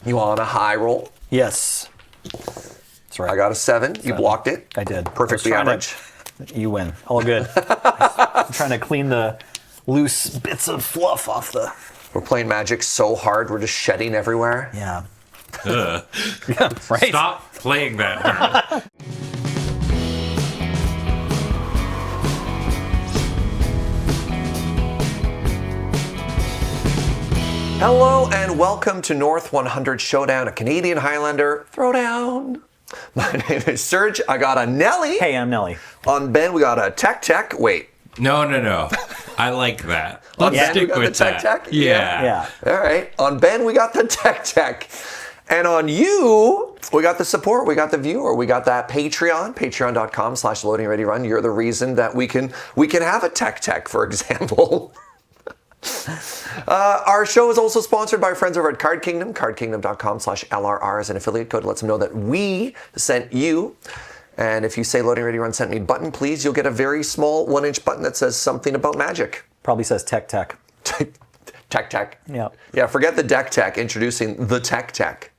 You on a high roll? Yes. That's right. I got a 7. You blocked it. I did. Perfectly average. You win. All good. I'm trying to clean the loose bits of fluff off the... We're playing Magic so hard, we're just shedding everywhere. Yeah. Ugh. Yeah, right? Stop playing that. Hello and welcome to North 100 Showdown, a Canadian Highlander throwdown. My name is Serge. I got a Nelly. Hey, I'm Nelly. On Ben, we got a Tech. Wait. No. I like that. Let's Ben, we stick got with the that. Tech? Yeah. Yeah. All right. On Ben, we got the Tech. And on you, we got the support, we got the viewer, we got that Patreon, patreon.com/loadingreadyrun. You're the reason that we can have a Tech, for example. Our show is also sponsored by our friends over at Card Kingdom. cardkingdom.com/LRR is an affiliate code. It lets them know that we sent you. And if you say Loading Ready Run sent me button, please, you'll get a very small 1-inch button that says something about magic. Probably says Tech. Tech. Yeah. Yeah, forget the deck tech, introducing the Tech.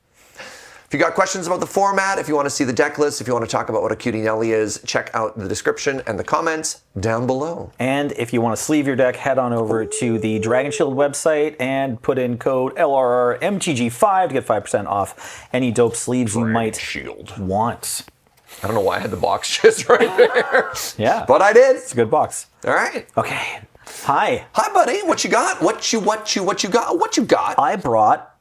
If you got questions about the format, if you want to see the deck list, if you want to talk about what a cutie Nelly is, check out the description and the comments down below. And if you want to sleeve your deck, head on over to the Dragon Shield website and put in code LRRMTG5 to get 5% off any dope sleeves you might want. I don't know why I had the box just right there. Yeah. But I did. It's a good box. All right. Okay. Hi, buddy. What you got? What you got? I brought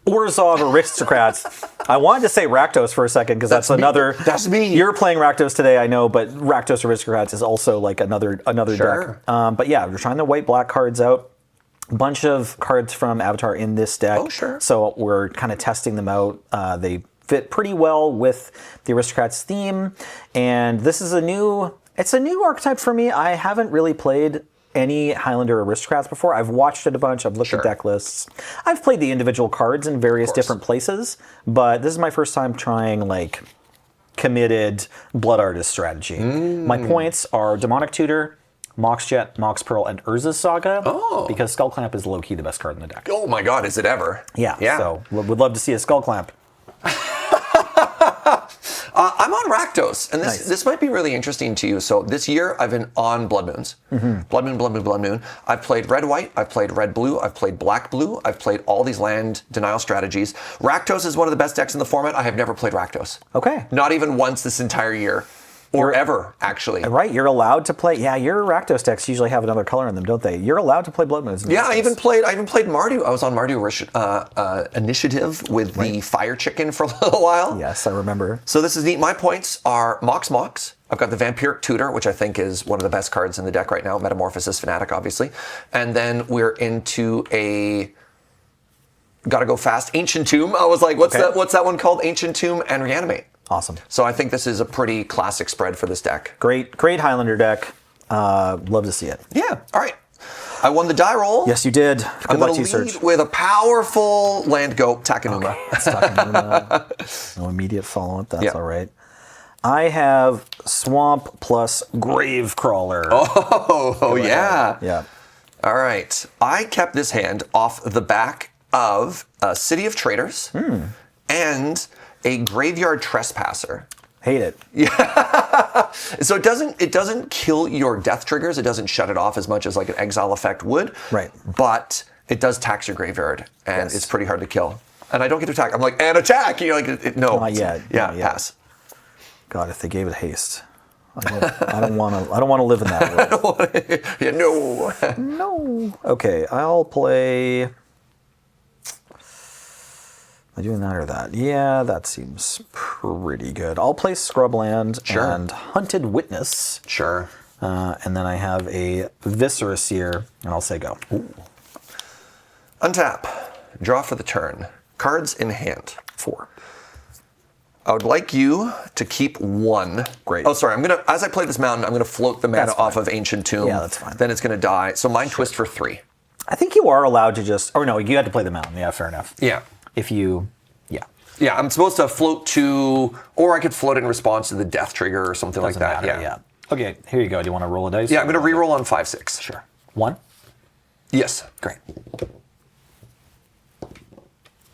Orzhov Aristocrats. I wanted to say Rakdos for a second because that's another. That's me. You're playing Rakdos today, I know, but Rakdos Aristocrats is also like another Sure. deck. But yeah, we're trying the white-black cards out. A bunch of cards from Avatar in this deck. Oh, sure. So we're kind of testing them out. They fit pretty well with the Aristocrats theme, and this is a new archetype for me. I haven't really played any Highlander Aristocrats before. I've watched it a bunch. I've looked at deck lists. I've played the individual cards in various different places, but this is my first time trying like committed Blood Artist strategy. My points are Demonic Tutor, Moxjet, Mox Pearl, and Urza's Saga. Oh. Because Skull Clamp is low-key the best card in the deck. Oh my God, is it ever? Yeah. So would love to see a Skull Clamp. I'm on Rakdos, and this might be really interesting to you. So this year I've been on Blood Moons. Blood Moon. I've played red-white, I've played red-blue, I've played black-blue, I've played all these land denial strategies. Rakdos is one of the best decks in the format. I have never played Rakdos. Okay. Not even once this entire year. Or ever, actually. Right, you're allowed to play. Yeah, your Rakdos decks usually have another color in them, don't they? You're allowed to play Blood Moons. Yeah, I even played Mardu. I was on Mardu Initiative with the Fire Chicken for a little while. Yes, I remember. So this is neat. My points are Mox. I've got the Vampiric Tutor, which I think is one of the best cards in the deck right now. Metamorphosis Fanatic, obviously. And then we're into a gotta go fast Ancient Tomb. I was like, what's that one called? Ancient Tomb and Reanimate. Awesome. So I think this is a pretty classic spread for this deck. Great Highlander deck. Love to see it. Yeah. All right. I won the die roll. Yes, you did. I'm Good luck going to to you, lead Serge. with a powerful land goat, Takenuma. It's Takenuma. No immediate follow-up. That's all right. I have Swamp plus Gravecrawler. Oh yeah. Yeah. All right. I kept this hand off the back of a City of Traitors and a Graveyard Trespasser. Hate it. Yeah. So it doesn't kill your death triggers. It doesn't shut it off as much as like an exile effect would. Right. But it does tax your graveyard, and it's pretty hard to kill. And I don't get to attack. I'm like, and attack. You're like, no. Not yet. Yeah, Not yet. pass. God, if they gave it haste, I don't want to live in that world. Yeah, no. No. Okay, I'll play. Am I doing that or that? Yeah, that seems pretty good. I'll play Scrubland and Hunted Witness. Sure. And then I have a Viscera Seer, and I'll say go. Ooh. Untap. Draw for the turn. Cards in hand. 4. I would like you to keep 1. Great. Oh, sorry. As I play this mountain, I'm going to float the mana off of Ancient Tomb. Yeah, that's fine. Then it's going to die. So mine twist for 3. I think you are allowed to just. Or no, you had to play the mountain. Yeah, fair enough. Yeah. If you. Yeah. Yeah, I'm supposed to float to, or I could float in response to the death trigger or something like that. Matter, yeah. Okay, here you go. Do you want to roll a dice? Yeah, I'm going to reroll on 5/6. Sure. 1? Yes. Great.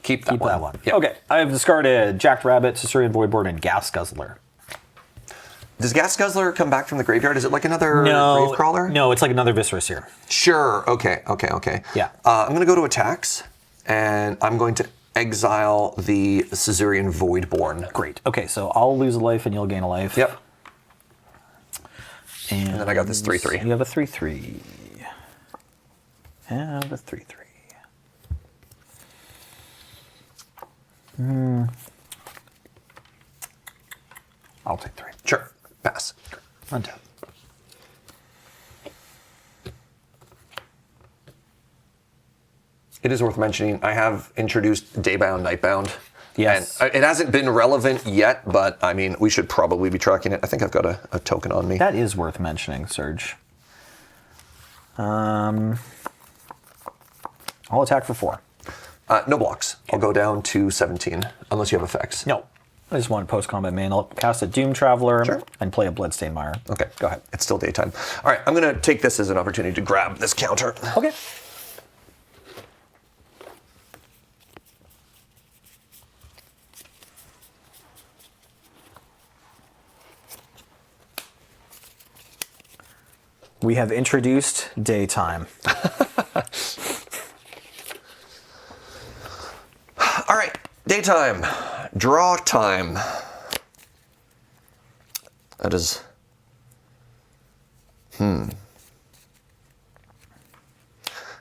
Keep that Keep one. that one. Yep. Okay, I've discarded Jacked Rabbit, Caesarean Voidborn, and Gas Guzzler. Does Gas Guzzler come back from the graveyard? Is it like another grave crawler? No, it's like another Viscerous here. Sure. Okay. Yeah. I'm going to go to attacks, and I'm going to exile the Caesarean Voidborn. Great. Okay, so I'll lose a life and you'll gain a life. Yep. And then I got this 3/3. You have a 3/3. Have a 3/3. I'll take 3. Sure. Pass. Untap. It is worth mentioning, I have introduced Daybound, Nightbound. Yes. And it hasn't been relevant yet, but I mean, we should probably be tracking it. I think I've got a token on me. That is worth mentioning, Serge. I'll attack for 4. No blocks. I'll go down to 17, unless you have effects. No. I just want post-combat main. I'll cast a Doom Traveler Sure. and play a Bloodstained Mire. Okay. Go ahead. It's still daytime. All right, I'm going to take this as an opportunity to grab this counter. Okay. We have introduced daytime. All right, daytime. Draw time. That is...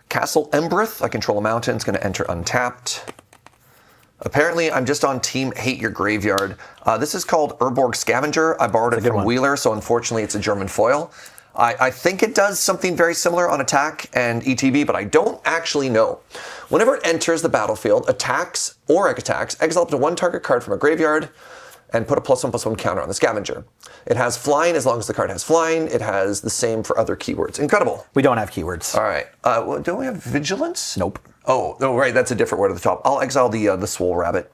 Castle Embrith. I control a mountain. It's going to enter untapped. Apparently, I'm just on Team Hate Your Graveyard. This is called Urborg Scavenger. I borrowed it from one. Wheeler, so unfortunately it's a German foil. I think it does something very similar on attack and ETB, but I don't actually know. Whenever it enters the battlefield, attacks or attacks, exile up to 1 target card from a graveyard and put a +1/+1 counter on the Scavenger. It has flying as long as the card has flying. It has the same for other keywords. Incredible. We don't have keywords. All right. Well, don't we have Vigilance? Nope. Oh, right. That's a different word at the top. I'll exile the Swole Rabbit.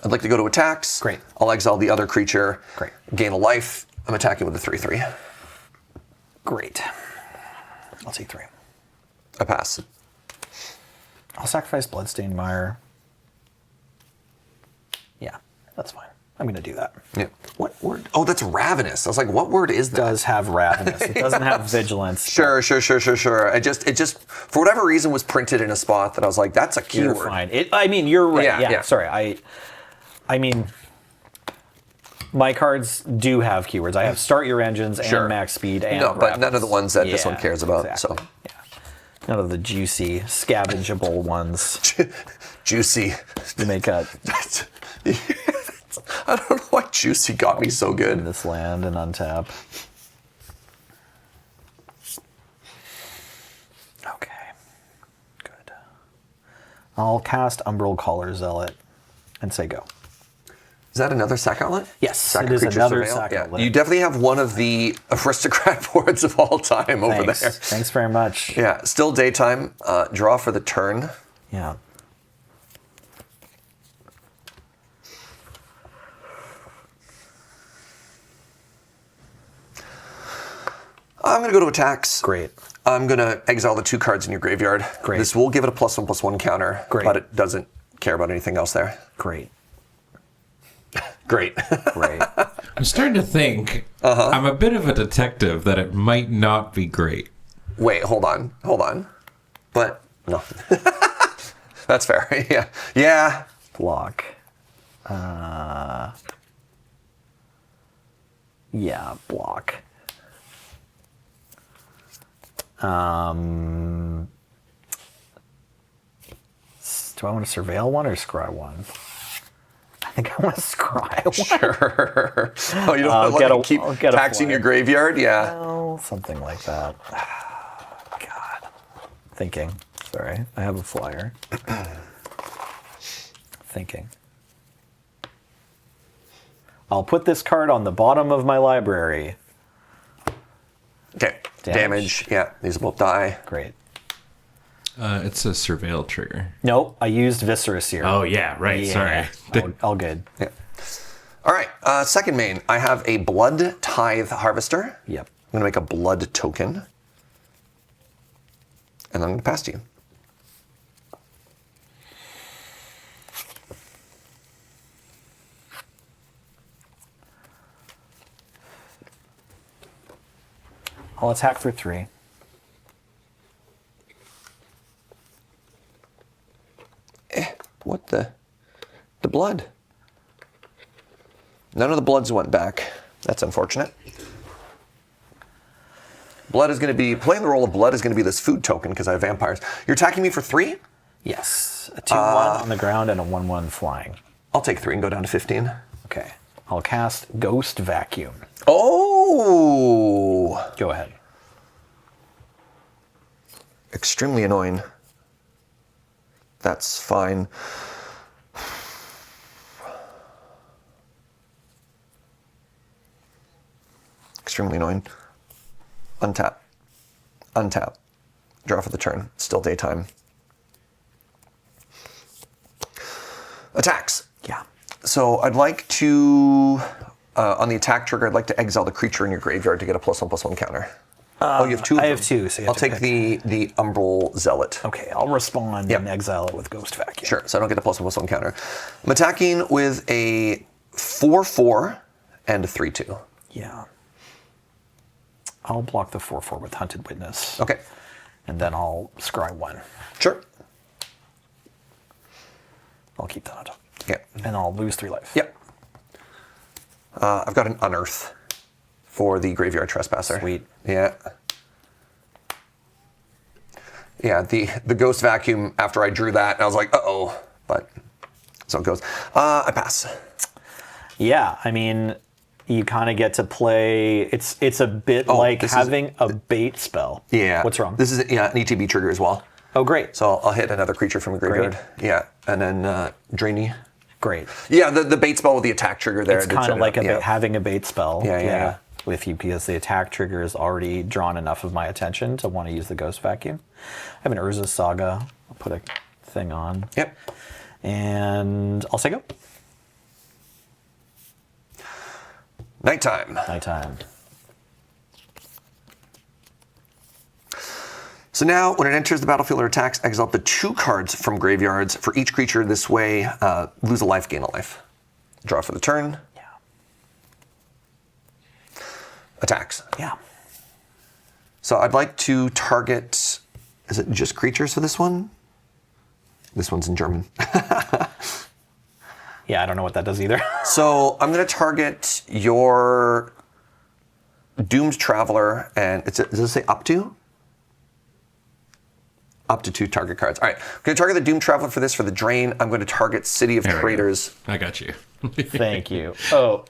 I'd like to go to attacks. Great. I'll exile the other creature. Great. Gain a life. I'm attacking with a 3/3. Great. I'll take 3. I pass. I'll sacrifice Bloodstained Mire. Yeah, that's fine. I'm going to do that. Yeah. What word? Oh, that's Ravenous. I was like, what word is that? It does have Ravenous. It doesn't have Vigilance. Sure. It just, for whatever reason, was printed in a spot that I was like, that's a keyword. You're fine. I mean, you're right. Yeah. Sorry. I mean, my cards do have keywords. I have Start Your Engines and Sure. Max Speed and No, but none of the ones that this Yeah, one cares about. exactly. So Yeah. None of the juicy, scavengeable ones. Juicy. You make a I don't know why Juicy got me so good. this land and untap. Okay. Good. I'll cast Umbral Caller Zealot and say go. Is that another sack outlet? Yes, Sack it is creature another surveil? sack outlet. You definitely have one of the aristocrat boards of all time over Thanks. there. Thanks very much. Yeah, still daytime. Draw for the turn. Yeah. I'm going to go to attacks. Great. I'm going to exile the 2 cards in your graveyard. Great. This will give it a +1/+1 counter, Great. but it doesn't care about anything else there. Great. Great. Great. I'm starting to think I'm a bit of a detective that it might not be great. Wait, hold on. But, no. That's fair. Yeah. Yeah. Block. Yeah, block. Do I want to surveil one or scry one? I think I want to scry one. Sure. Oh, you don't I'll want get to a- keep I'll get a taxing your flyer. graveyard? Yeah. Oh, something like that. God. Thinking. Sorry, I have a flyer. Thinking. I'll put this card on the bottom of my library. Okay. Damage. Damage. Yeah. These both die. Great. It's a surveil trigger. Nope, I used Viscerous here. Oh, yeah, right. Yeah, Sorry. all good. Yeah. All right. Second main. I have a Blood Tithe Harvester. Yep. I'm going to make a blood token. And I'm going to pass to you. I'll attack for 3. What the blood? None of the bloods went back. That's unfortunate. Blood is going to be, playing the role of blood is going to be this food token because I have vampires. You're attacking me for 3? Yes. A 2/1 on the ground and a 1/1 flying. I'll take 3 and go down to 15. Okay. I'll cast Ghost Vacuum. Oh! Go ahead. Extremely annoying. That's fine. Extremely annoying. Untap. Untap. Draw for the turn. Still daytime. Attacks. Yeah. So I'd like to, on the attack trigger, I'd like to exile the creature in your graveyard to get a +1/+1 counter. Oh, you have 2 of I them. have 2, so you have I'll to take pick. the Umbral Zealot. Okay, I'll respond and exile it with Ghost Vacuum. Sure, so I don't get a +1/+1 counter. I'm attacking with a 4/4 and a 3/2. Yeah. I'll block the 4/4 with Hunted Witness. Okay. And then I'll scry 1. Sure. I'll keep that on top. Yeah. And I'll lose 3 life. Yep. I've got an Unearth for the Graveyard Trespasser. Sweet. Yeah. Yeah, the Ghost Vacuum, after I drew that, I was like, uh-oh. But so it goes. I pass. Yeah, I mean, you kind of get to play. It's a bit like having a bait spell. Yeah. What's wrong? This is an ETB trigger as well. Oh, great. So I'll hit another creature from the graveyard. Yeah, and then Drainy. Great. Yeah, the bait spell with the attack trigger there. It's kind of like having a bait spell. Yeah. With you, because the attack trigger has already drawn enough of my attention to want to use the Ghost Vacuum. I have an Urza Saga. I'll put a thing on. Yep. And I'll say go. Nighttime. Nighttime. So now, when it enters the battlefield or attacks, exile up to 2 cards from graveyards. For each creature this way, lose a life, gain a life. Draw for the turn. Yeah. Attacks. Yeah. So I'd like to target, is it just creatures for this one? This one's in German. Yeah, I don't know what that does either. So I'm going to target your Doomed Traveler, and does it say up to? Up to 2 target cards. All right, I'm going to target the Doomed Traveler for this, for the Drain. I'm going to target City of Traders. I got you. Thank you. Oh.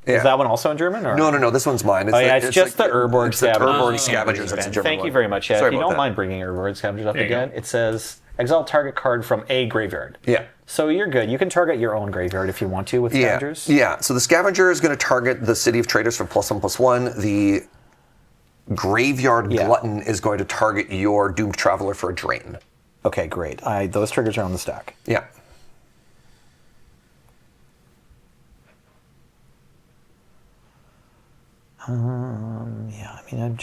Yeah. Is that one also in German? Or? No, this one's mine. It's just the Urborg Scavengers. Urborg Scavengers, that's a German Thank one. you very much. Yeah, Sorry if you about don't that. mind bringing Urborg Scavengers up There you again, go. it says exile target card from a graveyard. Yeah. So you're good. You can target your own graveyard if you want to with Scavengers. Yeah, so the Scavenger is going to target the City of Traders for +1/+1. The Graveyard Glutton is going to target your Doomed Traveler for a Drain. Okay, great. Those triggers are on the stack. Yeah. Yeah, I mean,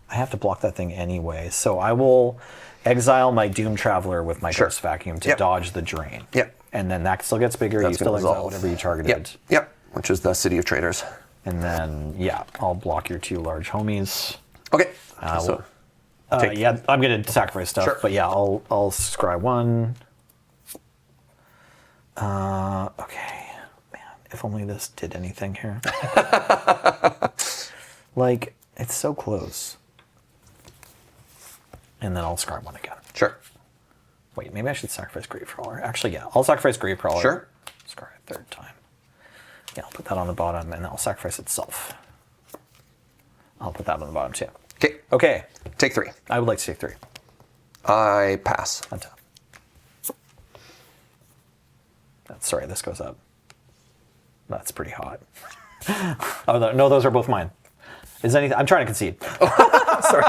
I have to block that thing anyway. So I will exile my Doom Traveler with my Ghost Vacuum to dodge the Drain. Yep. And then that still gets bigger. That's You still gonna exile resolve. whatever you targeted. Yep, which is the City of Traders. And then, I'll block your 2 large homies. Okay. Yeah, I'm going to sacrifice stuff. Sure. But yeah, I'll scry 1. Okay. Man, if only this did anything here. Like, it's so close. And then I'll scry 1 again. Sure. Wait, maybe I should sacrifice Gravecrawler. Actually, yeah, I'll sacrifice Gravecrawler. Sure. Scry a 3rd time. Yeah, I'll put that on the bottom, and then I'll sacrifice itself. I'll put that on the bottom too. Okay. Okay. Take 3. I would like to take 3. I pass. On top. Sorry, this goes up. That's pretty hot. Oh no, those are both mine. Is anything? I'm trying to concede. Sorry.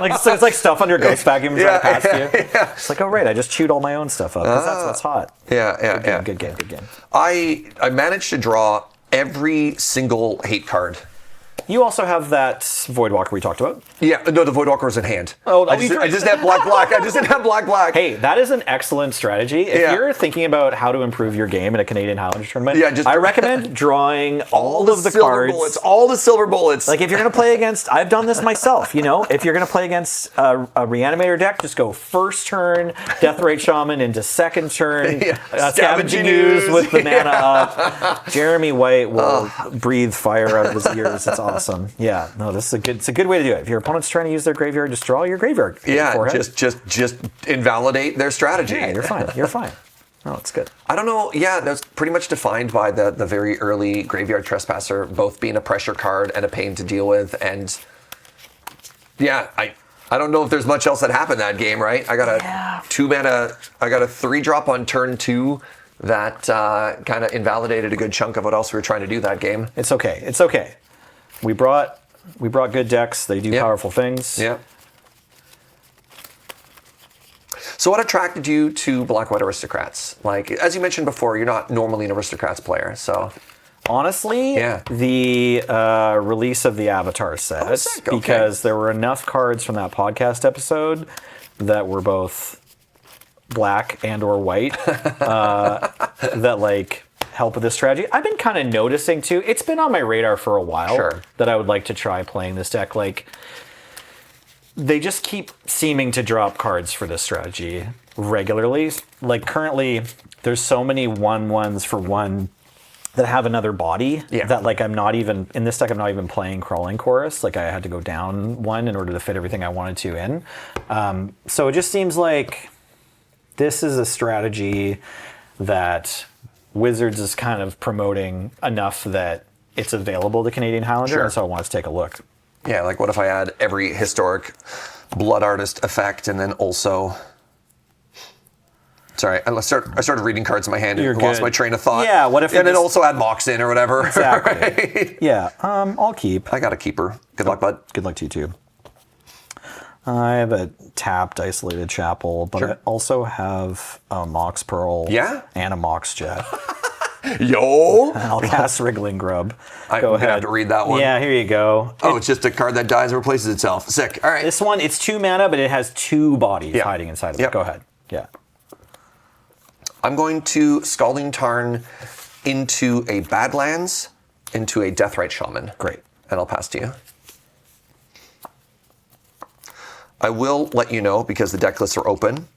It's like stuff under Ghost Vacuum trying to pass to you. Yeah. It's like, oh right, I just chewed all my own stuff up because that's what's hot. Yeah. Good game. I managed to draw every single hate card You also have that Voidwalker we talked about. Yeah, no, the Voidwalker was in hand. Oh, I just had black. I just didn't have black. Hey, that is an excellent strategy. If you're thinking about how to improve your game in a Canadian Highlander tournament, I recommend drawing all of the cards. All the silver bullets. Like if you're going to play against, I've done this myself, if you're going to play against a Reanimator deck, just go first turn, Deathrite Shaman into second turn, Scavenging Ooze with the mana up. Jeremy White will breathe fire out of his ears. It's awesome. Yeah, no, this is it's a good way to do it. If your opponent's trying to use their graveyard, just draw your graveyard. Just invalidate their strategy. Yeah, you're fine. No, it's good. I don't know. Yeah, that's pretty much defined by the very early Graveyard Trespasser both being a pressure card and a pain to deal with. And yeah, I don't know if there's much else that happened that game, right? I got a 2 mana, I got a 3-drop on turn 2 that kind of invalidated a good chunk of what else we were trying to do that game. It's okay. We brought good decks. They do powerful things. Yeah. So what attracted you to Black-White Aristocrats? Like, as you mentioned before, you're not normally an Aristocrats player, so... Honestly, the release of the Avatar set, because there were enough cards from that podcast episode that were both black and or white that, like, help with this strategy. I've been kind of noticing, too, it's been on my radar for a while that I would like to try playing this deck. Like... They just keep seeming to drop cards for this strategy regularly. Like currently, there's so many 1/1s for 1 that have another body that like I'm not even playing Crawling Chorus. Like I had to go down 1 in order to fit everything I wanted to in. So it just seems like this is a strategy that Wizards is kind of promoting enough that it's available to Canadian Highlander, and so I wanted to take a look. Yeah, like what if I add every historic Blood Artist effect and then also... Sorry, I started reading cards in my hand and lost my train of thought. Yeah, what if... And then also add Mox in or whatever. Exactly. Right? Yeah, I'll keep. I got a keeper. Good luck, bud. Good luck to you, too. I have a tapped Isolated Chapel, but I also have a Mox Pearl and a Mox Jet. Yo! I'll cast Wriggling Grub. I'm going to have to read that one. Yeah, here you go. Oh, it's just a card that dies and replaces itself. Sick. All right. This one, it's 2 mana, but it has 2 bodies hiding inside of it. Go ahead. Yeah. I'm going to Scalding Tarn into a Badlands, into a Deathrite Shaman. Great. And I'll pass to you. I will let you know, because the deck lists are open,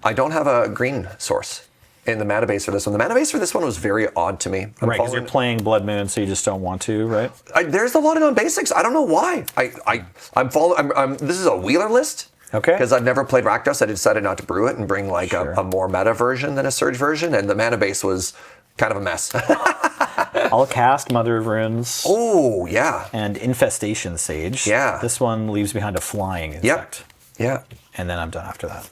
I don't have a green source in the mana base for this one. The mana base for this one was very odd to me. Right, because you're playing Blood Moon, so you just don't want to, right? There's a lot of non-basics. I don't know why. I'm following. This is a Wheeler list. Okay. Because I've never played Rakdos, I decided not to brew it and bring like a more meta version than a Serge version, and the mana base was kind of a mess. I'll cast Mother of Runes. Oh, yeah. And Infestation Sage. Yeah. This one leaves behind a flying insect. Yeah. And then I'm done after that.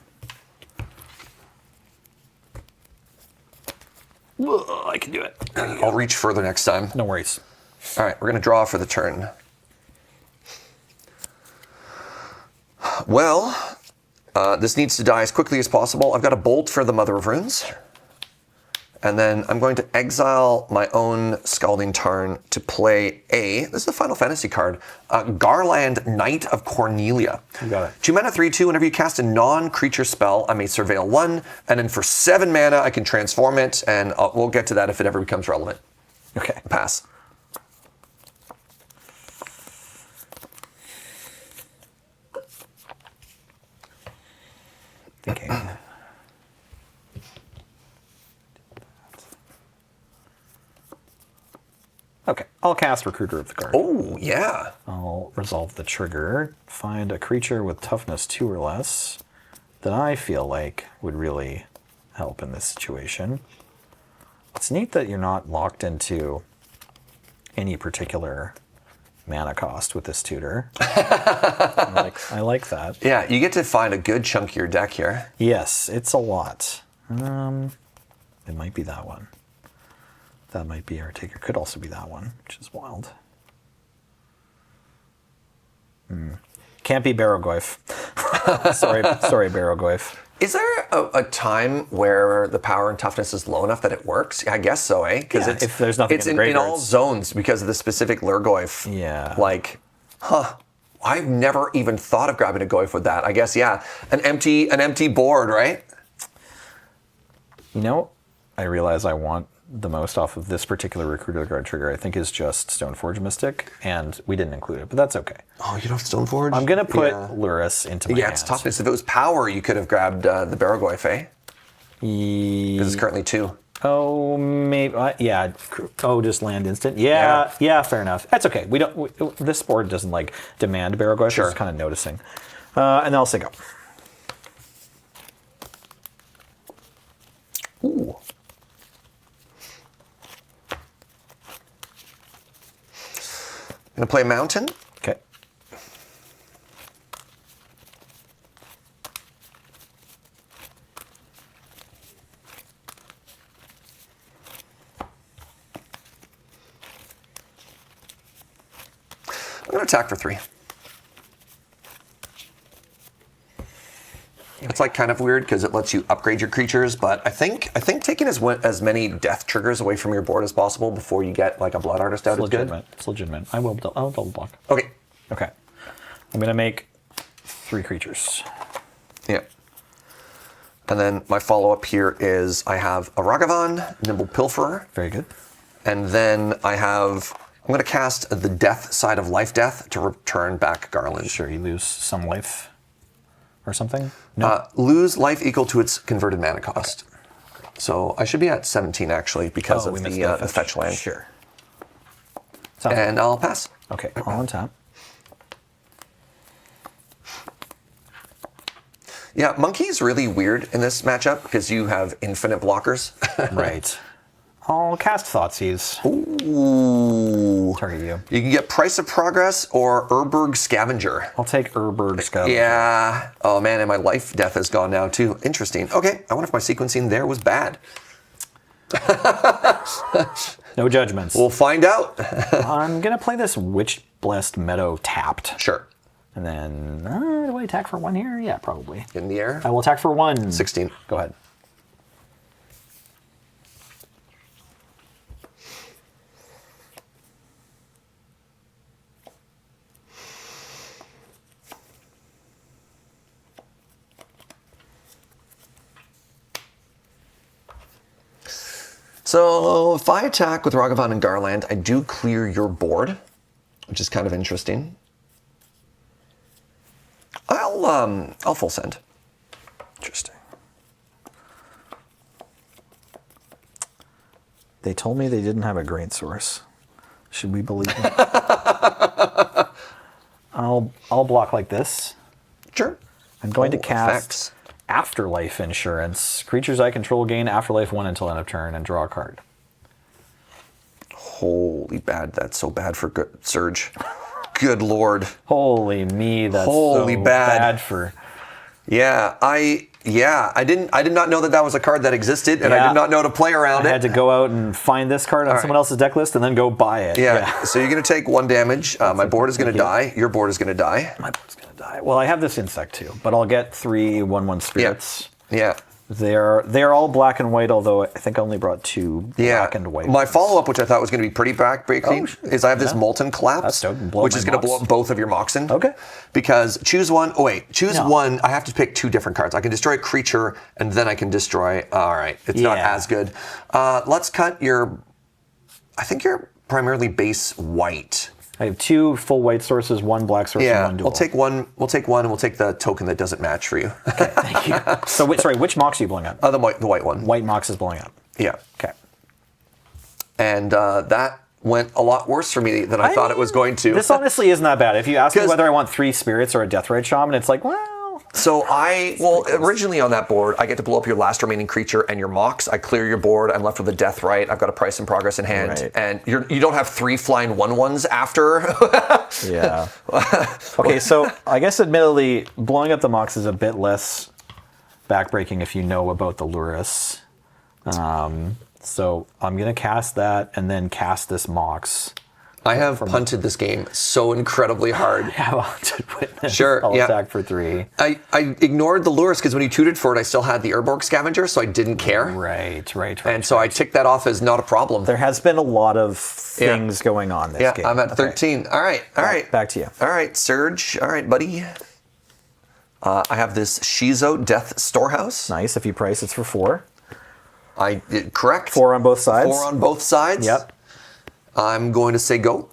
I can do it. I'll reach further next time. No worries. All right, we're going to draw for the turn. Well, this needs to die as quickly as possible. I've got a Bolt for the Mother of Runes. And then I'm going to exile my own Scalding Tarn to play this is a Final Fantasy card, Garland, Knight of Cornelia. You got it. 2 mana, 3/2. Whenever you cast a non-creature spell, I may Surveil 1. And then for 7 mana, I can transform it. And we'll get to that if it ever becomes relevant. Okay. Pass. Thinking. Okay, I'll cast Recruiter of the Guard. Oh, yeah. I'll resolve the trigger, find a creature with toughness 2 or less that I feel like would really help in this situation. It's neat that you're not locked into any particular mana cost with this tutor. I like that. Yeah, you get to find a good chunk of your deck here. Yes, it's a lot. It might be that one. That might be our taker. Could also be that one, which is wild. Can't be Barrogoyf. sorry, Barrogoyf. Is there a time where the power and toughness is low enough that it works? I guess so, eh? Because if there's nothing it's in the in all graveyards. zones because of the specific Lurgoyf. Yeah. Like, I've never even thought of grabbing a Goyf with that. I guess, yeah. An empty board, right? You know, I realize I want the most off of this particular Recruiter Guard trigger, I think, is just Stoneforge Mystic, and we didn't include it, but that's okay. Oh, you don't have Stoneforge? I'm going to put Lurrus into my Yeah, hands. it's toughness. If it was power, you could have grabbed the Barragoyf, eh? Because it's currently 2. Oh, maybe. Yeah. Oh, just land instant. Yeah, fair enough. That's okay. This board doesn't like demand Barragoyf. Sure. It's kind of noticing. And then I'll say go. Ooh. Gonna play Mountain. Okay. I'm gonna attack for 3. It's like kind of weird because it lets you upgrade your creatures, but I think taking as many death triggers away from your board as possible before you get like a Blood Artist out is good. It's legitimate. I'll double block. Okay. Okay. I'm gonna make 3 creatures. Yeah. And then my follow-up here is I have a Ragavan, Nimble Pilferer, Very good. and then I'm going to cast the Death side of Life Death to return back Garland. Sure, you lose some life or something. No. Lose life equal to its converted mana cost. Okay. So I should be at 17 actually because of the fetch land. Sure. And I'll pass. Okay, all on top. Yeah, Monkey's really weird in this matchup because you have infinite blockers. Right. I'll cast Thoughtseize. Ooh. Target you. You can get Price of Progress or Urberg Scavenger. I'll take Urberg Scavenger. Yeah. Oh man, and my life death is gone now too. Interesting. Okay, I wonder if my sequencing there was bad. No judgments. We'll find out. I'm going to play this Witch Blessed Meadow tapped. Sure. And then, do I attack for 1 here? Yeah, probably. In the air? I will attack for 1. 16. Go ahead. So if I attack with Ragavan and Garland, I do clear your board, which is kind of interesting. I'll full send. Interesting. They told me they didn't have a great source. Should we believe them? I'll block like this. Sure. I'm going to cast Effects. Afterlife Insurance. Creatures I control gain Afterlife 1 until end of turn and draw a card. Holy bad. That's so bad for Serge. Good Lord. Holy me, that's Holy so bad. for... Yeah, I did not know that was a card that existed, and I did not know to play around I it. had to go out and find this card on someone else's deck list and then go buy it. Yeah. So you're going to take 1 damage. My board is going to die. Your board is going to die. My board's going to die. Well, I have this insect too, but I'll get 3 1/1 spirits. Yeah. They're all black and white, although I think I only brought 2 black and white. My ones. follow-up, which I thought was going to be pretty backbreaking, is I have this Molten Collapse, That's dope. Blow which my is going to blow Mox. up both of your Moxen. Okay. Because choose one. Oh wait, choose No. one. I have to pick 2 different cards. I can destroy a creature, and then I can destroy. All right, it's not Yeah. as good. Let's cut your. I think you're primarily base white. I have 2 full white sources, 1 black source, and Yeah, 1 dual. we'll take one. We'll take one, and we'll take the token that doesn't match for you. Thank you. So, which Mox are you blowing up? The white one. White Mox is blowing up. Yeah. Okay. And that went a lot worse for me than I thought it was going to. This honestly isn't that bad. If you ask me 'Cause- whether I want 3 spirits or a Deathrite Shaman, it's like, well... So originally on that board, I get to blow up your last remaining creature and your Mox. I clear your board. I'm left with a Death Right. I've got a Price in Progress in hand, Right. and you don't have 3 flying 1/1s after. Yeah. Okay, so I guess admittedly, blowing up the Mox is a bit less backbreaking if you know about the Lurrus. So I'm going to cast that and then cast this Mox I have punted this game so incredibly hard. I have a Haunted Witness. Sure, I'll yeah. attack for 3. I ignored the lures because when you tooted for it, I still had the Urborg Scavenger, so I didn't care. Right. And so I ticked that off as not a problem. There has been a lot of things going on this game. I'm at 13. All right. Back to you. All right, Serge. All right, buddy. I have this Shizo Death Storehouse. Nice. If you price, it's for 4. Correct. 4 on both sides. 4 on both sides. Yep. I'm going to say go.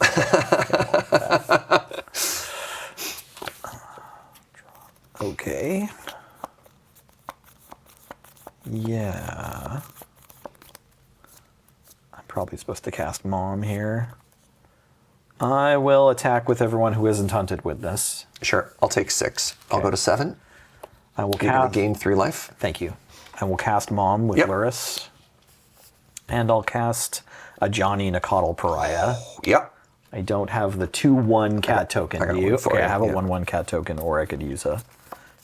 Okay. Yeah. I'm probably supposed to cast Mom here. I will attack with everyone who isn't Haunted Witness. Sure. I'll take 6. I'll go to 7. I will You're going to gain 3 life. Thank you. I will cast Mom with Luris. And I'll cast a Johnny Nicottle Pariah. Yep. I don't have the 2/1 cat token. Do you? Okay, I have a 1/1 cat token, or I could use a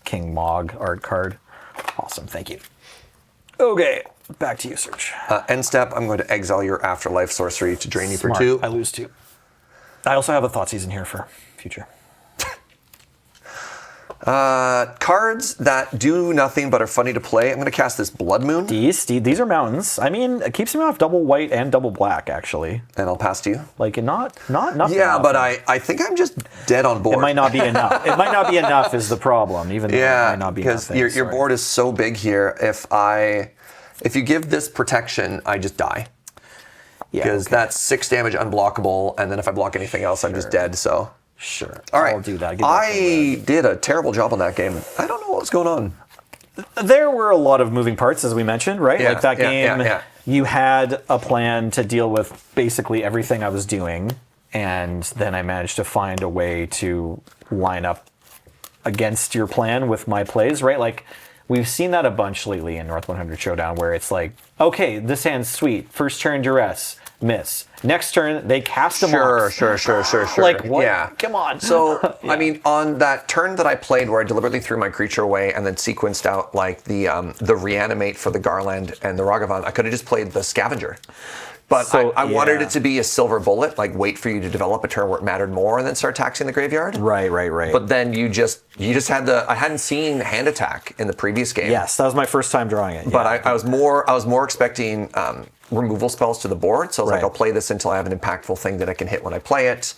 King Mog art card. Awesome, thank you. Okay, back to you, Serge. End step, I'm going to exile your Afterlife sorcery to drain you for Smart. 2. I lose 2. I also have a Thought Season here for future. Cards that do nothing but are funny to play. I'm going to cast this Blood Moon. These are mountains. I mean, it keeps me off double white and double black, actually. And I'll pass to you. Like, not nothing. Yeah, but I think I'm just dead on board. It might not be enough. It might not be enough is the problem, even though it might not be enough. because your board is so big here. If you give this protection, I just die. Yeah, Because that's 6 damage unblockable, and then if I block anything else, I'm just dead, so... Sure. All right. I'll do that. I did a terrible job on that game. I don't know what was going on. There were a lot of moving parts, as we mentioned, right? Yeah, like that game, yeah. you had a plan to deal with basically everything I was doing, and then I managed to find a way to line up against your plan with my plays, right? Like, we've seen that a bunch lately in North 100 Showdown, where it's like, okay, this hand's sweet. First turn, duress, miss. Next turn, they cast them off. Sure. Like, what? Yeah. Come on. So, I mean, on that turn that I played where I deliberately threw my creature away and then sequenced out like the Reanimate for the Garland and the Ragavan, I could have just played the Scavenger. But So, I wanted yeah. it to be a silver bullet, like wait for you to develop a turn where it mattered more and then start taxing the graveyard. Right. But then you just had I hadn't seen hand attack in the previous game. Yes, that was my first time drawing it. But I was more expecting removal spells to the board. So I was like, Right. I'll play this until I have an impactful thing that I can hit when I play it.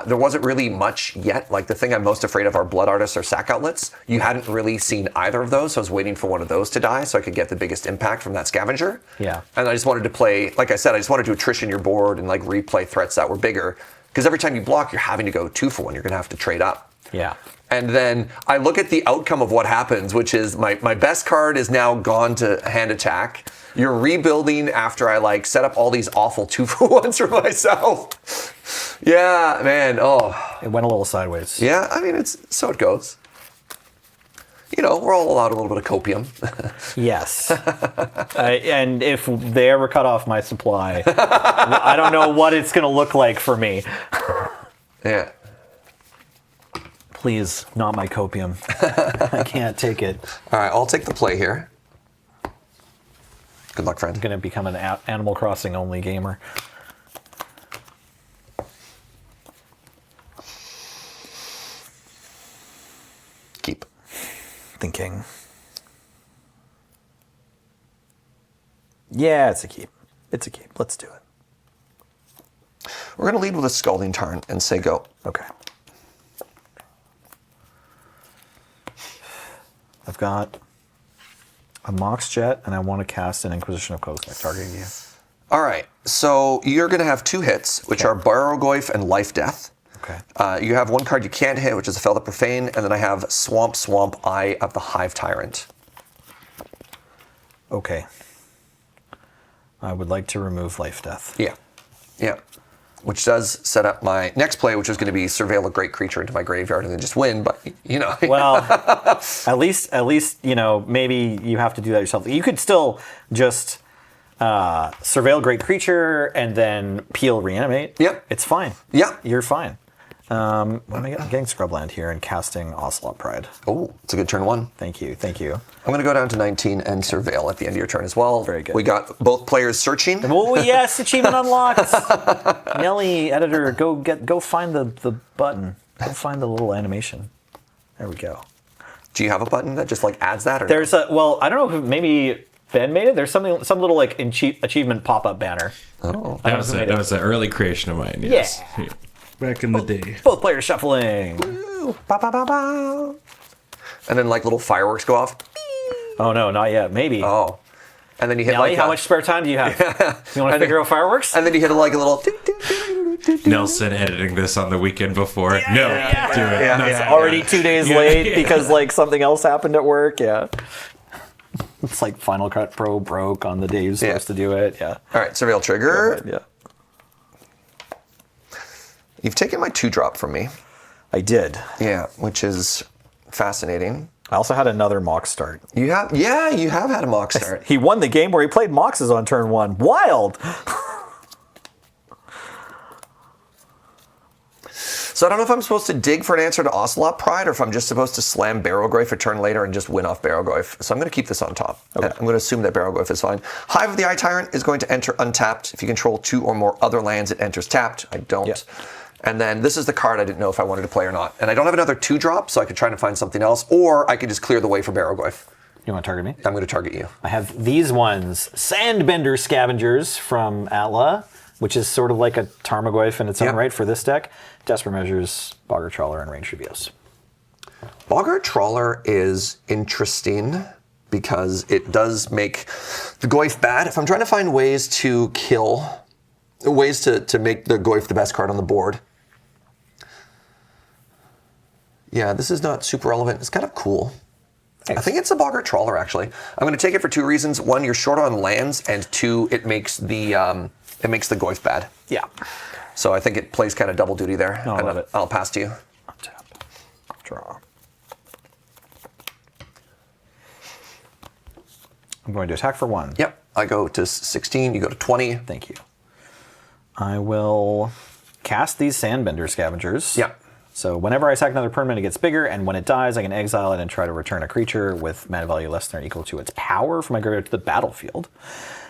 There wasn't really much yet. Like the thing I'm most afraid of are Blood Artists or Sack Outlets. You hadn't really seen either of those. So I was waiting for one of those to die so I could get the biggest impact from that Scavenger. Yeah. And I just wanted to play, like I said, I just wanted to attrition your board and like replay threats that were bigger. Because every time you block, you're having to go 2 for 1. You're going to have to trade up. Yeah. And then I look at the outcome of what happens, which is my best card is now gone to hand attack. You're rebuilding after I like set up all these awful 2-for-1s for myself. Yeah, man. Oh, It went a little sideways. yeah. I mean, it's so it goes. You know, we're all allowed a little bit of copium. Yes. And if they ever cut off my supply, I don't know what it's going to look like for me. Yeah. Please, not my copium. I can't take it. All right, I'll take the play here. Good luck, friend. I'm going to become an Animal Crossing only gamer. Keep. Thinking. Yeah, it's a keep. It's a keep. Let's do it. We're going to lead with a Scalding Tarn and say go. Okay. I've got a Mox Jet, and I want to cast an Inquisition of Kozilek targeting you. All right, so you're going to have 2 hits, which are Barrogoyf and Life Death. Okay. You have 1 card you can't hit, which is a Fel the Profane, and then I have Swamp, Eye of the Hive Tyrant. Okay. I would like to remove Life Death. Yeah. Which does set up my next play, which is going to be Surveil a Great Creature into my graveyard and then just win, but, you know. Well, at least, you know, maybe you have to do that yourself. You could still just Surveil Great Creature and then Peel Reanimate. Yep. It's fine. Yeah. You're fine. I'm getting Scrubland here and casting Ocelot Pride. Oh, it's a good turn 1. Thank you, thank you. I'm going to go down to 19 and surveil at the end of your turn as well. Very good. We got both players searching. Oh yes, achievement unlocked. Nelly, editor, go find the button. Go find the little animation. There we go. Do you have a button that just like adds that? Or There's I don't know if maybe Ben made it. There's some little like achievement pop-up banner. Oh, That was an early creation of mine. Yes. Yeah. Back in the day. Both players shuffling. Ba, ba, ba, ba. And then like little fireworks go off. Oh no, not yet. Maybe. Oh. And then you hit Nelly, like how much spare time do you have? You want to And figure out fireworks? And then you hit like a little. Nelson editing this on the weekend before. Do it. Yeah. Already 2 days late because like something else happened at work. Yeah. It's like Final Cut Pro broke on the day you're supposed to do it. Yeah. All right, surveil trigger. Yeah. You've taken my 2-drop from me. I did. Yeah, which is fascinating. I also had another mock start. You have had a mock start. He won the game where he played Moxes on turn 1. Wild! So I don't know if I'm supposed to dig for an answer to Ocelot Pride or if I'm just supposed to slam Barrowgoyf a turn later and just win off Barrowgoyf. So I'm going to keep this on top. Okay. I'm going to assume that Barrowgoyf is fine. Hive of the Eye Tyrant is going to enter untapped. If you control 2 or more other lands, it enters tapped. I don't. Yeah. And then this is the card I didn't know if I wanted to play or not. And I don't have another 2-drop, so I could try to find something else. Or I could just clear the way for Barrowgoyf. You want to target me? I'm going to target you. I have these ones. Sandbender Scavengers from Atla, which is sort of like a Tarmogoyf in its own right for this deck. Desperate Measures, Bogger Trawler, and Range Reveals. Bogger Trawler is interesting because it does make the Goyf bad. If I'm trying to find ways to make the Goyf the best card on the board. Yeah, this is not super relevant. It's kind of cool. Thanks. I think it's a Bogger Trawler, actually. I'm going to take it for 2 reasons. 1, you're short on lands, and 2, it makes the Goyf bad. Yeah. So I think it plays kind of double duty there. I love it. I'll pass to you. Untap. Draw. I'm going to attack for 1. Yep. I go to 16, you go to 20. Thank you. I will cast these Sandbender Scavengers. Yep. So whenever I attack another permanent, it gets bigger, and when it dies, I can exile it and try to return a creature with mana value less than or equal to its power from my graveyard to the battlefield.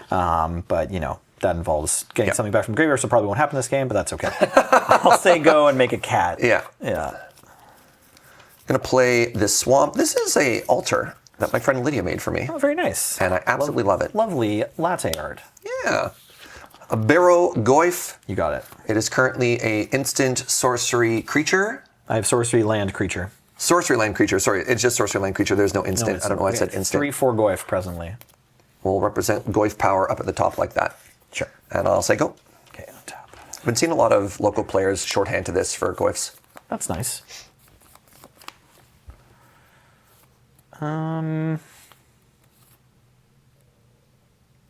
But, you know, that involves getting something back from the graveyard, so probably won't happen this game, but that's okay. I'll say go and make a cat. Yeah. Yeah. I'm going to play this Swamp. This is a altar that my friend Lydia made for me. Oh, very nice. And I absolutely love it. Lovely latte art. Yeah. A Barrowgoyf. You got it. It is currently a instant sorcery creature. I have sorcery land creature. Sorcery land creature. Sorry, it's just sorcery land creature. There's no instant. it's I don't know why I said instant. 3/4 Goyf presently. We'll represent Goyf power up at the top like that. Sure. And I'll say go. Okay, on top. I've been seeing a lot of local players shorthand to this for Goyfs. That's nice.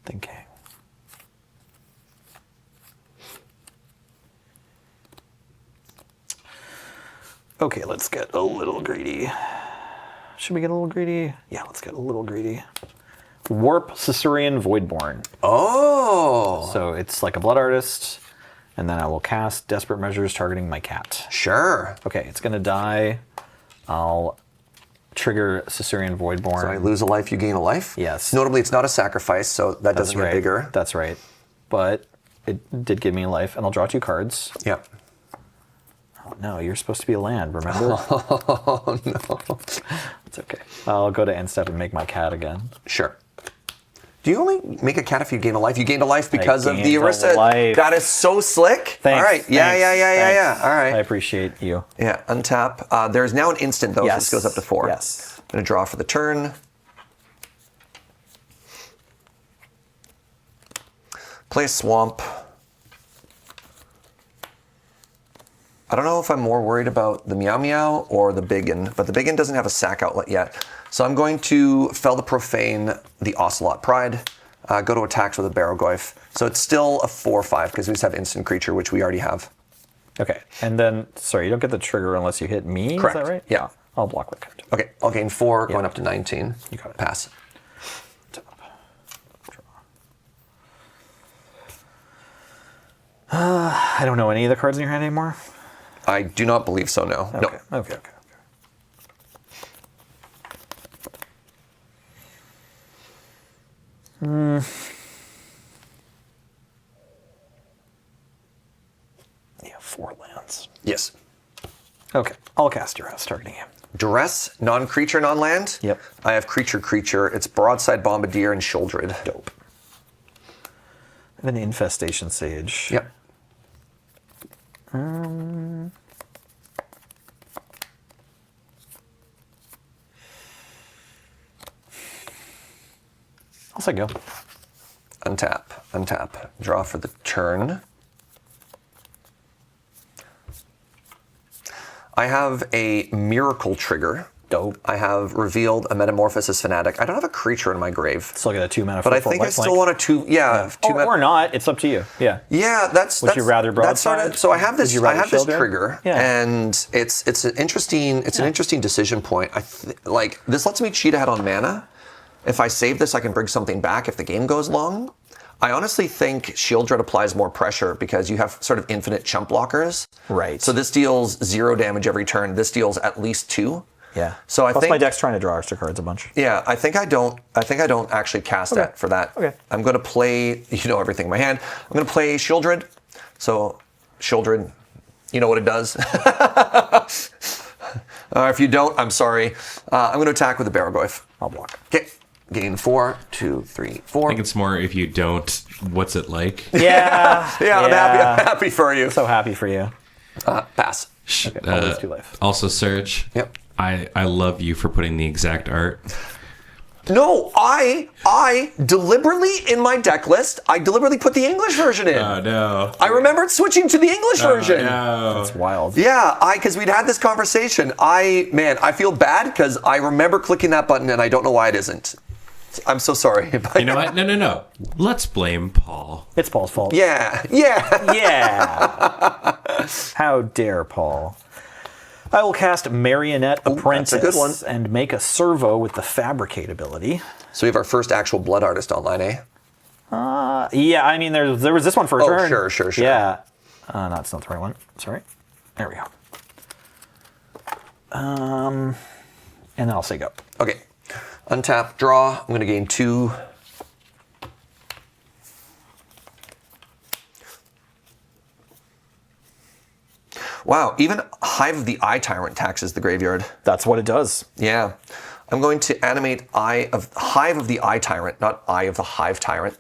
Thinking. Okay, let's get a little greedy. Should we get a little greedy? Yeah, let's get a little greedy. Warp Caesarean Voidborn. Oh. So it's like a Blood Artist, and then I will cast Desperate Measures targeting my cat. Sure. Okay, it's gonna die. I'll trigger Caesarean Voidborn. So I lose a life, you gain a life? Yes. Notably, it's not a sacrifice, so that doesn't get bigger. That's right. But it did give me a life, and I'll draw 2 cards. Yep. Oh no, you're supposed to be a land, remember? Oh, no. It's okay. I'll go to end step and make my cat again. Sure. Do you only make a cat if you gain a life? You gained a life because of the gained a Arista. life. That is so slick. Thanks. All right. Yeah. All right. I appreciate you. Yeah, untap. There's now an instant, though, Yes. so this goes up to 4. Yes. I'm going to draw for the turn. Play a Swamp. I don't know if I'm more worried about the Meow Meow or the Biggin, but the Biggin doesn't have a sack outlet yet. So I'm going to Fell the Profane, the Ocelot Pride, go to attacks with a Barrowgoyf. So it's still a 4/5 because we just have instant creature, which we already have. Okay, and then, sorry, you don't get the trigger unless you hit me, Correct. Is that right? Yeah. I'll block the card. Okay, I'll gain 4, going up to 19. You got it. Pass. Top. Draw. I don't know any of the cards in your hand anymore. I do not believe so, no. Okay. No. Okay. Yeah, 4 lands. Yes. Okay, I'll cast Duress, targeting him. Duress, non-creature, non-land. Yep. I have creature. It's Broadside Bombardier and Shieldred. Dope. I have an Infestation Sage. Yep. I'll say go. Untap. Draw for the turn. I have a Miracle trigger. Dope. I have revealed a Metamorphosis Fanatic. I don't have a creature in my grave. Still get a 2-mana. But I think I still want a 2. Yeah. Or not. It's up to you. Yeah. Yeah, that's. Would you rather Broadside? Broadside? So I have this. I have this Shieldred? trigger, Yeah. and it's an interesting. It's an interesting decision point. Like this lets me cheat ahead on mana. If I save this, I can bring something back if the game goes long. I honestly think Shieldred applies more pressure because you have sort of infinite chump blockers. Right. So this deals 0 damage every turn. This deals at least 2. Yeah. So I Plus think my deck's trying to draw extra cards a bunch. Yeah, I think I don't actually cast that for that. Okay. I'm going to play, everything in my hand. I'm going to play Shieldred. So Shieldred, you know what it does. If you don't, I'm sorry. I'm going to attack with the Barragoyf. I'll block. Okay. Gain 4, 2, 3, 4. I think it's more if you don't, what's it like? Yeah. I'm happy for you. So happy for you. Pass. Okay, I'll lose 2 life. Also, Serge. Yep. I love you for putting the exact art. No, I deliberately in my deck list, I deliberately put the English version in. Oh no. I remembered switching to the English version. No. That's wild. Yeah, because we'd had this conversation. I feel bad because I remember clicking that button and I don't know why it isn't. I'm so sorry. You know what? No. Let's blame Paul. It's Paul's fault. Yeah. Yeah. How dare Paul? I will cast Marionette Apprentice that's a good one. and make a servo with the Fabricate ability. So we have our first actual Blood Artist online, eh? Yeah, I mean, there was this one for a turn. Sure. Yeah. No, it's not the right one. Sorry. There we go. And then I'll say go. Okay. Untap, draw. I'm going to gain 2. Wow, even Hive of the Eye Tyrant taxes the graveyard. That's what it does. Yeah. I'm going to animate Hive of the Eye Tyrant, not Eye of the Hive Tyrant.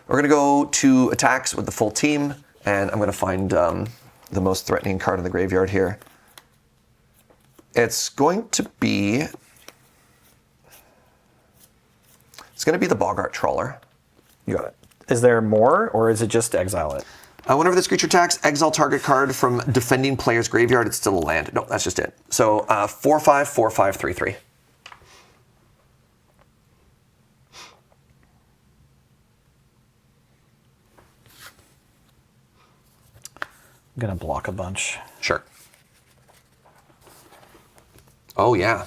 We're going to go to attacks with the full team, and I'm going to find the most threatening card in the graveyard here. It's going to be the Boggart Trawler. You got it. Is there more, or is it just exile it? Whenever this creature attacks, exile target card from defending player's graveyard. It's still a land. No, that's just it. So 4/5, 4/5, 3/3. I'm going to block a bunch. Sure. Oh, yeah.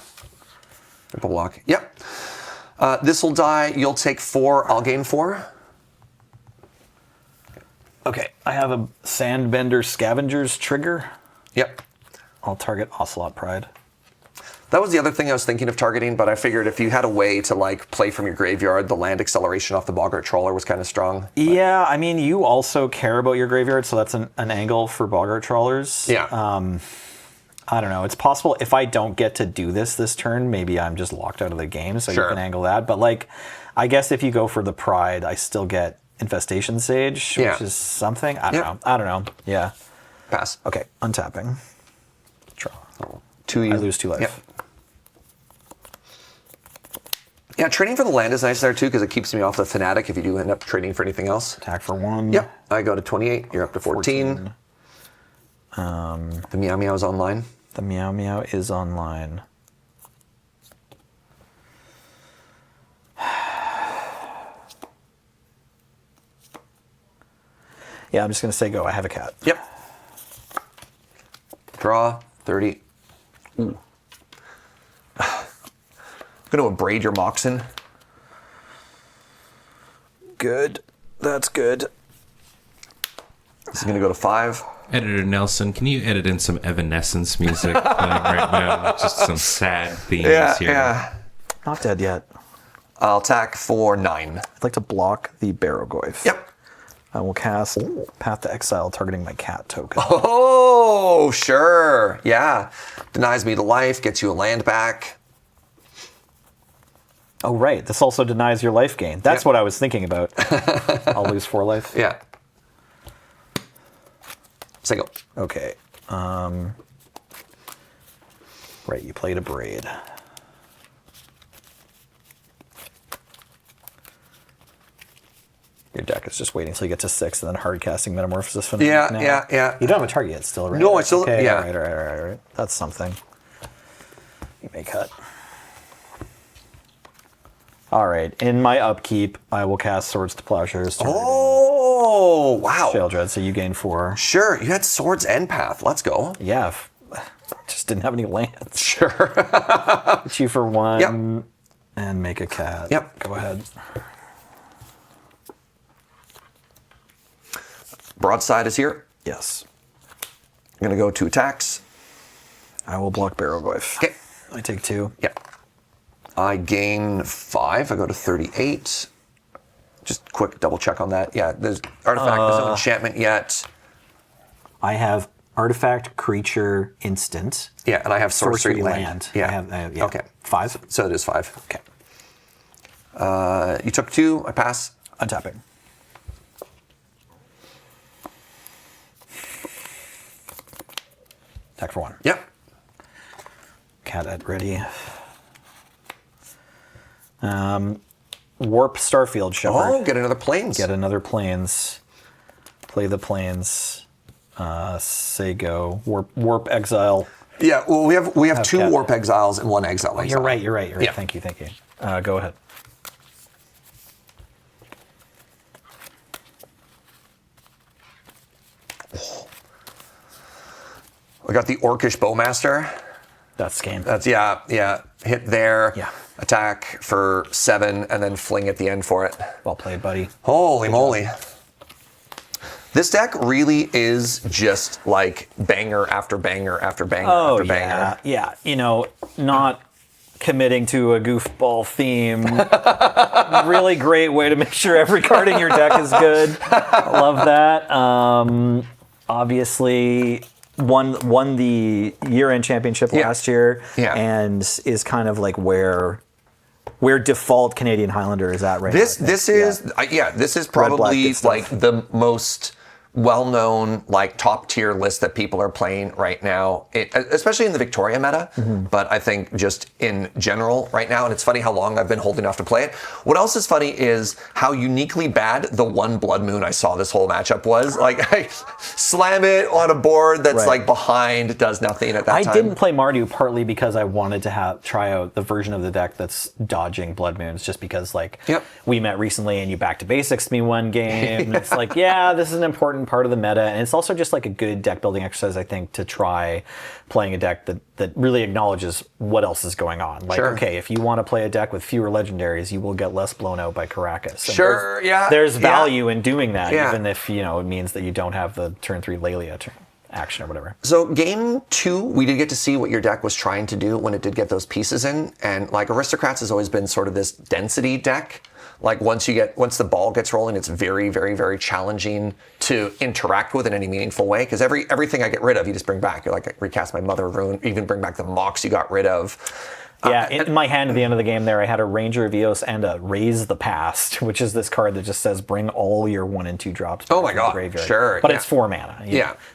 Triple block. Yep. This will die. You'll take 4. I'll gain 4. Okay, I have a Sandbender Scavengers trigger. Yep. I'll target Ocelot Pride. That was the other thing I was thinking of targeting, but I figured if you had a way to play from your graveyard, the land acceleration off the Boggart Trawler was kind of strong. Yeah, I mean, you also care about your graveyard, so that's an angle for Boggart Trawlers. Yeah. I don't know. It's possible if I don't get to do this turn, maybe I'm just locked out of the game, so Sure. you can angle that. But I guess if you go for the Pride, I still get Infestation Sage, Yeah. which is something. I don't know. Yeah. Pass. Okay, untapping. Draw. 2. I lose 2 life. Yep. Yeah, trading for the land is nice there too because it keeps me off the Fanatic if you do end up trading for anything else. Attack for 1. Yep. I go to 28. You're up to 14. The Meow Meow's online. The Meow Meow is online. Yeah, I'm just going to say go. I have a cat. Yep. Draw 30. Ooh. I'm going to abrade your Moxen. Good. That's good. This is going to go to 5. Editor Nelson, can you edit in some Evanescence music playing right now? Just some sad themes here. Yeah. Not dead yet. I'll attack for 9. I'd like to block the Barrogoyf. Yep. I will cast Path to Exile, targeting my cat token. Oh, sure. Yeah. Denies me the life, gets you a land back. Oh, right. This also denies your life gain. That's what I was thinking about. I'll lose 4 life. Yeah. Single. Okay. Right, you played a Braid. Your deck is just waiting until you get to 6 and then hard casting Metamorphosis Fanatic. Yeah. You don't have a target yet still, right? No, I still, okay, yeah. Right. That's something. You may cut. All right, in my upkeep, I will cast Swords to Plowshares. Oh, wow. Shale Dread, so you gain 4. Sure, you had Swords and Path. Let's go. Yeah, just didn't have any lands. Sure. Hit you for 1 Yep. and make a cat. Yep. Go ahead. Broadside is here. Yes. I'm going to go 2 attacks. I will block Barrogoyf. Okay. I take 2. Yep. I gain 5. I go to 38. Just quick double check on that. Yeah, there's artifact, there's no enchantment yet. I have artifact, creature, instant. Yeah, and I have sorcery land. Yeah. Yeah. I have, yeah. Okay. 5. So it is 5. Okay. You took 2. I pass. Untapping. Attack for 1. Yep. Cat at ready. Warp Starfield Shepherd. Oh, get another planes. Get another planes. Play the planes. Say go. Warp Exile. Yeah, well, we have 2 cat. Warp Exiles and 1 Exile Exile. You're right. Yeah. Thank you. Go ahead. We got the Orcish Bowmaster. That's game. That's, yeah. Hit there. Yeah. Attack for 7, and then fling at the end for it. Well played, buddy. Holy moly. This deck really is just like banger after banger after banger after banger. Yeah. You know, not committing to a goofball theme. Really great way to make sure every card in your deck is good. I love that. Obviously won the year-end championship last year, and is kind of like where default Canadian Highlander is at right now. This is probably like the most well-known, like top-tier list that people are playing right now, especially in the Victoria meta, but I think just in general right now, and it's funny how long I've been holding off to play it. What else is funny is how uniquely bad the one Blood Moon I saw this whole matchup was. Like, I slam it on a board that's like behind, does nothing at that time. I didn't play Mardu partly because I wanted to try out the version of the deck that's dodging Blood Moons, just because we met recently and you back to basics me one game. And it's like, this is an important part of the meta, and it's also just like a good deck building exercise, I think, to try playing a deck that really acknowledges what else is going on. Like, okay, if you want to play a deck with fewer legendaries, you will get less blown out by Caracas. And there's value in doing that, even if it means that you don't have the turn 3 Lelia action or whatever. So game 2, we did get to see what your deck was trying to do when it did get those pieces in, and like Aristocrats has always been sort of this density deck. Like once the ball gets rolling, it's very, very, very challenging to interact with in any meaningful way, because everything I get rid of, you just bring back. You're like, I recast my Mother of Ruin, even bring back the Mox you got rid of. In my hand at the end of the game there, I had a Ranger of Eos and a Raise the Past, which is this card that just says bring all your 1 and 2 drops back to the graveyard. Sure. But it's 4 mana.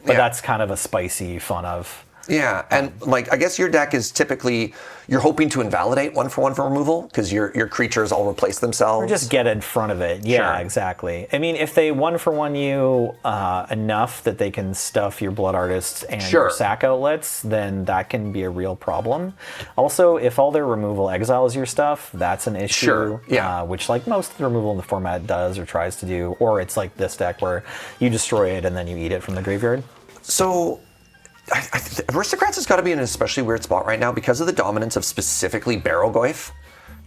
But that's kind of a spicy fun of. Yeah, and like I guess your deck is typically you're hoping to invalidate 1 for 1 for removal because your creatures all replace themselves. Or just get in front of it. Yeah, exactly. I mean, if they 1 for 1 you enough that they can stuff your Blood Artists and your sack outlets, then that can be a real problem. Also, if all their removal exiles your stuff, that's an issue. Which like most of the removal in the format does or tries to do. Or it's like this deck where you destroy it and then you eat it from the graveyard. So Aristocrats has got to be in an especially weird spot right now because of the dominance of specifically Barrogoyf.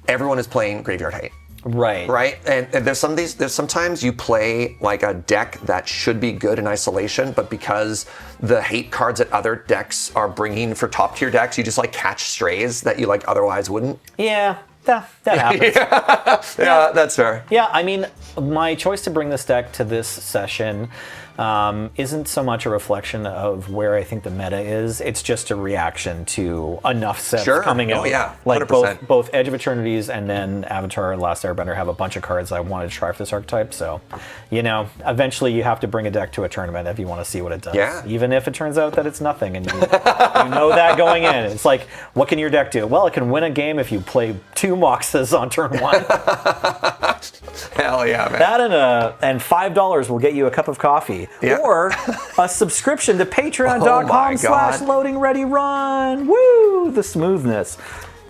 Everyone is playing Graveyard Hate. Right. Right? And there's sometimes you play like a deck that should be good in isolation, but because the hate cards that other decks are bringing for top tier decks, you just like catch strays that you like otherwise wouldn't. Yeah, that happens. Yeah, that's fair. Yeah, I mean, my choice to bring this deck to this session isn't so much a reflection of where I think the meta is. It's just a reaction to enough sets coming out. Oh, yeah. 100%. Like both Edge of Eternities and then Avatar Last Airbender have a bunch of cards I wanted to try for this archetype. So, eventually you have to bring a deck to a tournament if you want to see what it does. Yeah. Even if it turns out that it's nothing and you know that going in. It's like, what can your deck do? Well, it can win a game if you play 2 Moxes on turn 1. Hell yeah, man. That and $5 will get you a cup of coffee. Yeah. Or a subscription to Oh my patreon.com/loadingreadyrun. Woo! The smoothness.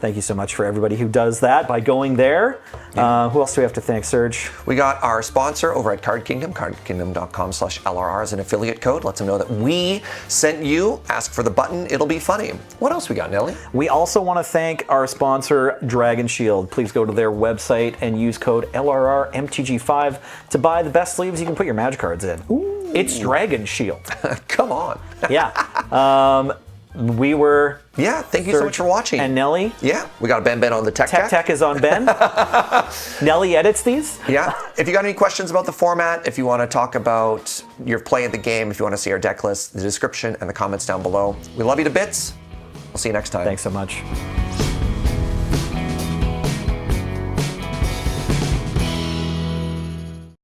Thank you so much for everybody who does that by going there. Who else do we have to thank, Serge? We got our sponsor over at Card Kingdom, cardkingdom.com/LRR is an affiliate code. Lets them know that we sent you. Ask for the button. It'll be funny. What else we got, Nelly? We also want to thank our sponsor, Dragon Shield. Please go to their website and use code LRRMTG5 to buy the best sleeves you can put your Magic cards in. Ooh. It's Dragon Shield. Come on. Yeah. We were... Yeah, thank you so much for watching. And Nelly. Yeah, we got Ben on the tech. Tech is on Ben. Nelly edits these. Yeah. If you got any questions about the format, if you want to talk about your play of the game, if you want to see our deck list, the description and the comments down below. We love you to bits. We'll see you next time. Thanks so much.